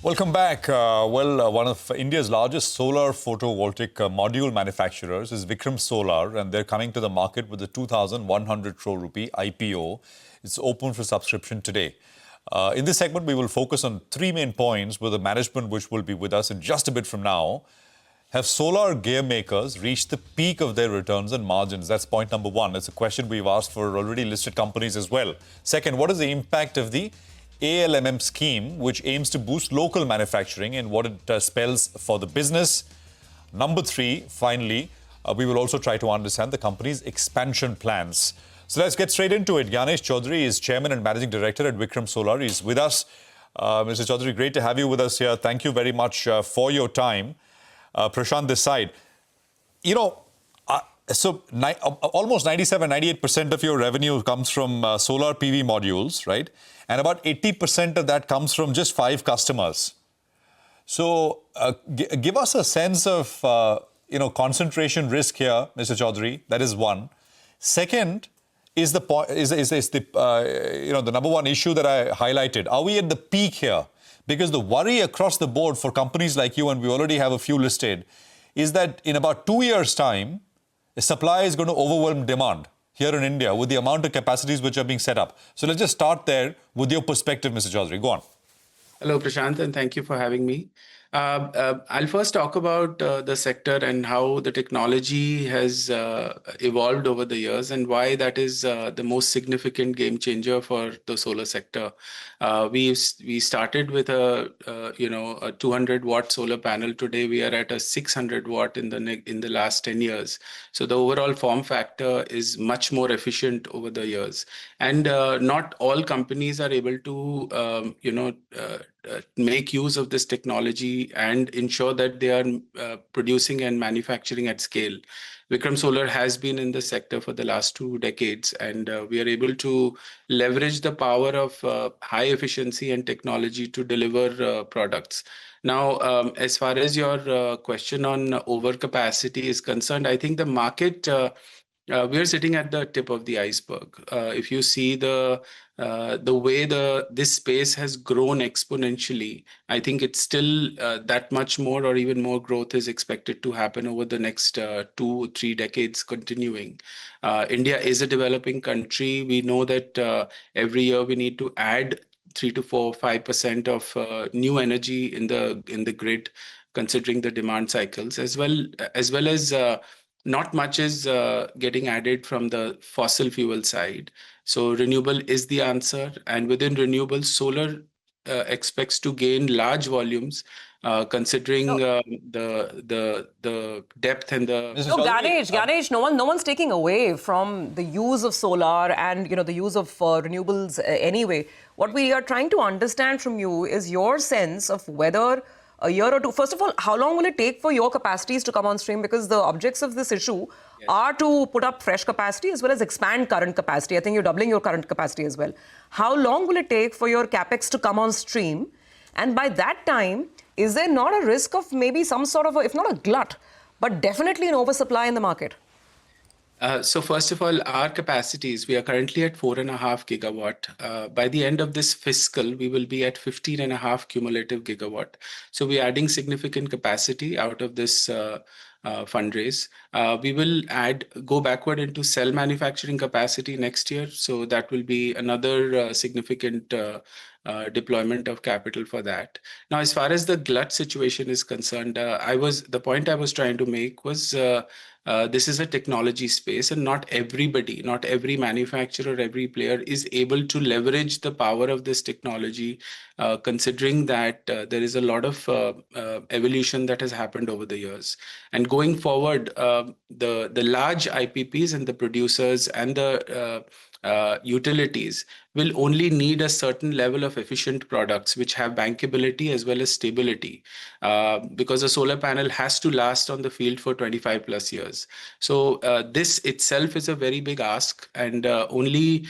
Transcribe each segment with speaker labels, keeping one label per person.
Speaker 1: Welcome back. One of India's largest solar photovoltaic module manufacturers is Vikram Solar, and they're coming to the market with a 2,100 crore rupee IPO. It's open for subscription today. In this segment, we will focus on three main points with the management, which will be with us in just a bit from now. Have solar gear makers reached the peak of their returns and margins? That's point number one. It's a question we've asked for already listed companies as well. Second, what is the impact of the ALMM scheme, which aims to boost local manufacturing, and what it spells for the business? Number three, finally, we will also try to understand the company's expansion plans. So let's get straight into it. Gyanesh Chaudhary is Chairman and Managing Director at Vikram Solar. He's with us. Mr. Chaudhary, great to have you with us here. Thank you very much for your time. Prashant, this side. Almost 97, 98% of your revenue comes from solar PV modules, right? And about 80% of that comes from just 5 customers. So give us a sense of, concentration risk here, Mr. Chaudhary. That is one. Second is the number one issue that I highlighted. Are we at the peak here? Because the worry across the board for companies like you, and we already have a few listed, is that in about 2 years' time, the supply is going to overwhelm demand here in India with the amount of capacities which are being set up. So let's just start there with your perspective, Mr. Chaudhary. Go on.
Speaker 2: Hello, Prashant, and thank you for having me. I'll first talk about the sector and how the technology has evolved over the years and why that is the most significant game changer for the solar sector. We started with a 200-watt solar panel. Today we are at a 600-watt in the last 10 years. So the overall form factor is much more efficient over the years, and not all companies are able to make use of this technology and ensure that they are producing and manufacturing at scale. Vikram Solar has been in the sector for the last 2 decades, and we are able to leverage the power of high efficiency and technology to deliver products. Now, as far as your question on overcapacity is concerned, I think the market, we are sitting at the tip of the iceberg. If you see the way this space has grown exponentially, I think it's still that much more or even more growth is expected to happen over the next 2-3 decades continuing. India is a developing country. We know that every year we need to add 3 to 4, 5% of new energy in the grid, considering the demand cycles, as well as not much is getting added from the fossil fuel side. So renewable is the answer, and within renewable, solar expects to gain large volumes, considering the depth and the.
Speaker 3: No, Ganesh, no one's taking away from the use of solar and the use of renewables anyway. What we are trying to understand from you is your sense of whether a year or two. First of all, how long will it take for your capacities to come on stream? Because the objects of this issue are to put up fresh capacity as well as expand current capacity. I think you're doubling your current capacity as well. How long will it take for your capex to come on stream? And by that time, is there not a risk of maybe some sort of, if not a glut, but definitely an oversupply in the market?
Speaker 2: So first of all, our capacities, we are currently at 4.5 gigawatt. By the end of this fiscal, we will be at 15.5 cumulative gigawatt. So we are adding significant capacity out of this fundraise. We will go backward into cell manufacturing capacity next year. So that will be another significant deployment of capital for that. Now, as far as the glut situation is concerned, the point I was trying to make was this is a technology space, and not every manufacturer, every player is able to leverage the power of this technology, considering that there is a lot of evolution that has happened over the years. And going forward, the large IPPs and the producers and the utilities will only need a certain level of efficient products which have bankability as well as stability, because a solar panel has to last on the field for 25 plus years. So this itself is a very big ask, and only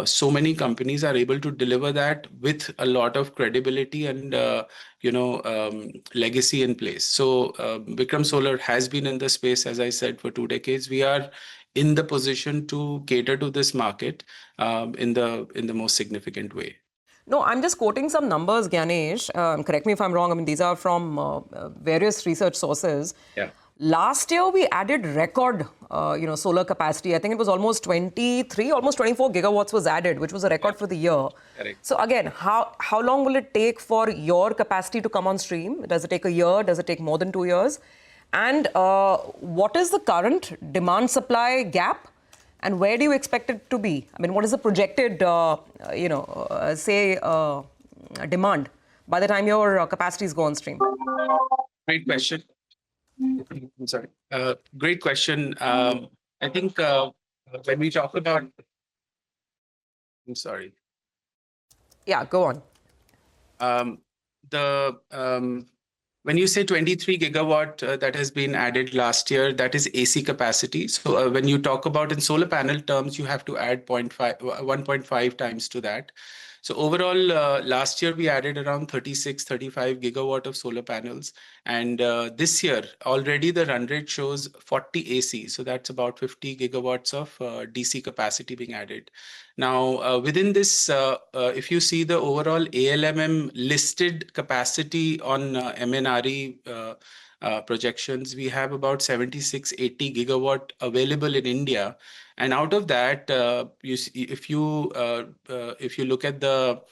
Speaker 2: so many companies are able to deliver that with a lot of credibility and legacy in place. So Vikram Solar has been in the space, as I said, for 2 decades. We are in the position to cater to this market in the most significant way.
Speaker 3: No, I'm just quoting some numbers, Gyanesh. Correct me if I'm wrong. I mean, these are from various research sources.
Speaker 2: Yeah.
Speaker 3: Last year, we added record, solar capacity. I think it was almost 23, almost 24 gigawatts was added, which was a record for the year.
Speaker 2: Correct.
Speaker 3: So again, how long will it take for your capacity to come on stream? Does it take a year? Does it take more than 2 years? And what is the current demand-supply gap? And where do you expect it to be? I mean, what is the projected, demand by the time your capacities go on stream?
Speaker 2: Great question. I'm sorry. Great question. I think when we talk about, I'm sorry.
Speaker 3: Yeah, go on.
Speaker 2: When you say 23 gigawatt that has been added last year, that is AC capacity. So when you talk about in solar panel terms, you have to add 1.5 times to that. So overall, last year we added around 36, 35 gigawatt of solar panels. And this year, already the run rate shows 40 AC. So that's about 50 gigawatts of DC capacity being added. Now, within this, if you see the overall ALMM listed capacity on MNRE projections, we have about 76, 80 gigawatt available in India. And out of that, if you look at the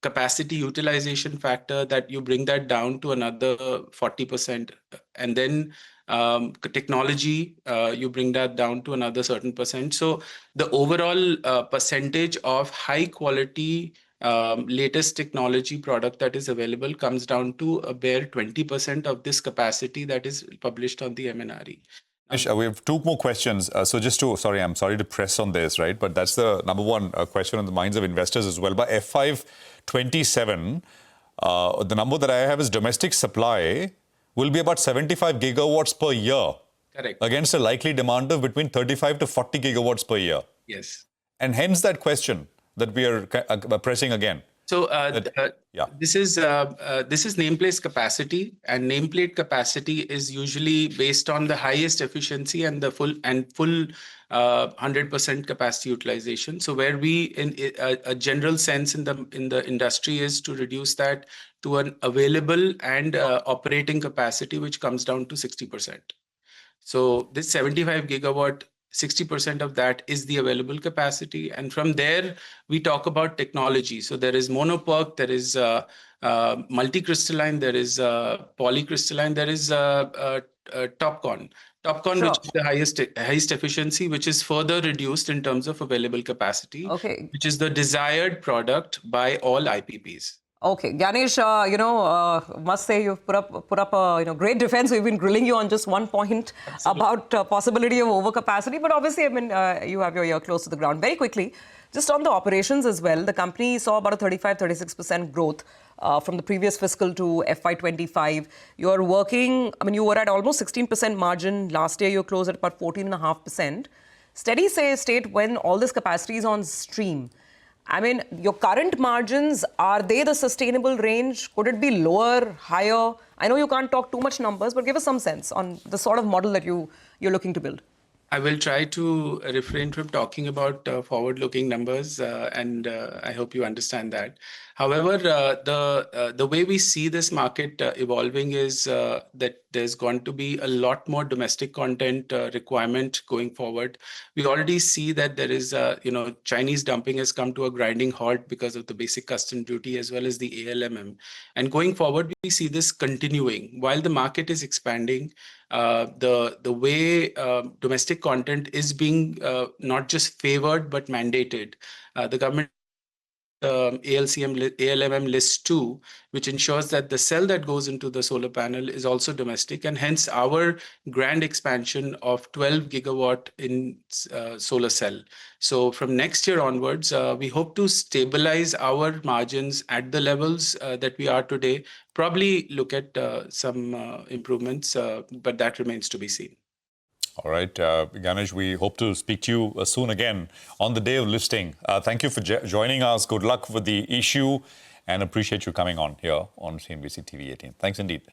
Speaker 2: capacity utilization factor, that you bring that down to another 40%, and then technology, you bring that down to another certain percent. So the overall percentage of high quality latest technology product that is available comes down to a bare 20% of this capacity that is published on the MNRE.
Speaker 1: We have two more questions. I'm sorry to press on this, right? But that's the number one question on the minds of investors as well. By FY27, the number that I have is domestic supply will be about 75 gigawatts per year.
Speaker 2: Correct.
Speaker 1: Against a likely demand of between 35 to 40 gigawatts per year.
Speaker 2: Yes.
Speaker 1: And hence that question that we are pressing again.
Speaker 2: So this is nameplate capacity, and nameplate capacity is usually based on the highest efficiency and the full 100% capacity utilization. So where we, in a general sense in the industry, is to reduce that to an available and operating capacity, which comes down to 60%. So this 75 gigawatt, 60% of that is the available capacity. And from there, we talk about technology. So there is mono-PERC, there is multicrystalline, there is polycrystalline, there is TOPCon. TOPCon,
Speaker 3: Sure.
Speaker 2: which is the highest efficiency, which is further reduced in terms of available capacity,
Speaker 3: Okay.
Speaker 2: which is the desired product by all IPPs.
Speaker 3: Okay, Gyanesh, must say you've put up a great defense. We've been grilling you on just one point about possibility of overcapacity, but obviously, I mean, you have your ear close to the ground. Very quickly, just on the operations as well, the company saw about a 35-36% growth from the previous fiscal to FY25. You're working, I mean, you were at almost 16% margin. Last year, you closed at about 14.5%. Steady state when all this capacity is on stream. I mean, your current margins, are they the sustainable range? Could it be lower, higher? I know you can't talk too much numbers, but give us some sense on the sort of model that you're looking to build.
Speaker 2: I will try to refrain from talking about forward-looking numbers, and I hope you understand that. However, the way we see this market evolving is that there's going to be a lot more domestic content requirement going forward. We already see that there is, Chinese dumping has come to a grinding halt because of the basic custom duty as well as the ALMM. And going forward, we see this continuing. While the market is expanding, the way domestic content is being not just favored but mandated. The government ALMM list 2, which ensures that the cell that goes into the solar panel is also domestic, and hence our grand expansion of 12 gigawatt in solar cell. So from next year onwards, we hope to stabilize our margins at the levels that we are today. Probably look at some improvements, but that remains to be seen.
Speaker 1: All right, Gyanesh, we hope to speak to you soon again on the day of listing. Thank you for joining us. Good luck with the issue and appreciate you coming on here on CNBC TV 18. Thanks indeed.